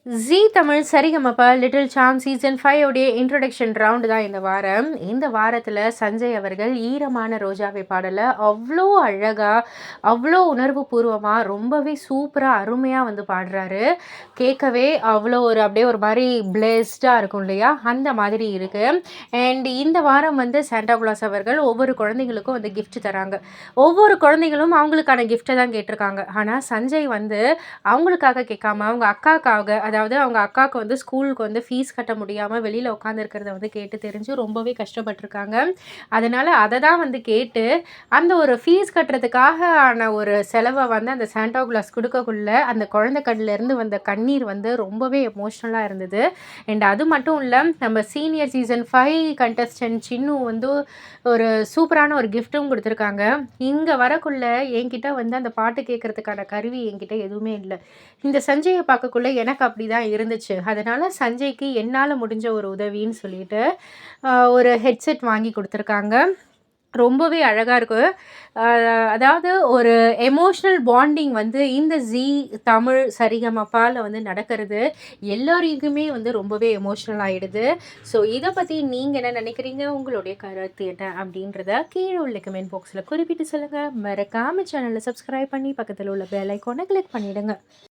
ஜீ தமிழ் சரிகமப little champ season 5 உடைய introduction round தான் இந்த வாரம். இந்த வாரத்தில் சஞ்சய் அவர்கள் ஈரமான ரோஜாவை பாடலை அவ்வளோ அழகாக, அவ்வளோ உணர்வு பூர்வமாக, ரொம்பவே சூப்பராக அருமையாக வந்து பாடுறாரு. கேட்கவே அவ்வளோ அப்படியே ஒரு மாதிரி பிளெஸ்டாக இருக்கும் இல்லையா, அந்த மாதிரி இருக்குது. அண்ட் இந்த வாரம் வந்து சாண்டா கிளாஸ் அவர்கள் ஒவ்வொரு குழந்தைங்களுக்கும் வந்து கிஃப்ட் தராங்க. ஒவ்வொரு குழந்தைகளும் அவங்களுக்கான கிஃப்ட்டை தான் கேட்டிருக்காங்க. ஆனால் சஞ்சய் வந்து அவங்களுக்காக கேட்காம அவங்க அக்காக்காக, அதாவது அவங்க அக்காவுக்கு வந்து ஸ்கூலுக்கு வந்து ஃபீஸ் கட்ட முடியாமல் வெளியில் உட்காந்துருக்கிறத வந்து கேட்டு தெரிஞ்சு ரொம்பவே கஷ்டப்பட்டுருக்காங்க. அதனால் அதை தான் வந்து கேட்டு அந்த ஒரு ஃபீஸ் கட்டுறதுக்காக ஆன ஒரு செலவை வந்து அந்த சாண்டா கிளாஸ் கொடுக்கக்குள்ள அந்த குழந்தை கண்ணிலேருந்து வந்த கண்ணீர் வந்து ரொம்பவே எமோஷ்னலாக இருந்தது. அண்ட் அது மட்டும் இல்லை, நம்ம சீனியர் சீசன் 5 கண்டஸ்டன்ட் சின்னு வந்து ஒரு சூப்பரான ஒரு கிஃப்ட்டும் கொடுத்துருக்காங்க. இங்கே வரக்குள்ள என்கிட்ட வந்து அந்த பாட்டு கேட்குறதுக்கான கருவி என்கிட்ட எதுவுமே இல்லை. இந்த சஞ்சயை பார்க்கக்குள்ள எனக்கு அப்படி தான் இருந்துச்சு. அதனால் சஞ்சய்க்கு என்னால் முடிஞ்ச ஒரு உதவின்னு சொல்லிட்டு ஒரு ஹெட்செட் வாங்கி கொடுத்துருக்காங்க. ரொம்பவே அழகாக இருக்குது. அதாவது ஒரு எமோஷ்னல் பாண்டிங் வந்து இந்த ஜீ தமிழ் சரிகமபால வந்து நடக்கிறது எல்லோருக்குமே வந்து ரொம்பவே எமோஷ்னல் ஆகிடுது. ஸோ இதை பற்றி நீங்கள் என்ன நினைக்கிறீங்க, உங்களுடைய கருத்து என்ன அப்படின்றத கீழே உள்ள கமெண்ட் பாக்ஸில் குறிப்பிட்டு சொல்லுங்கள். மறக்காமல் சேனலை சப்ஸ்கிரைப் பண்ணி பக்கத்தில் உள்ள பெல் ஐக்கானை கிளிக் பண்ணிவிடுங்க.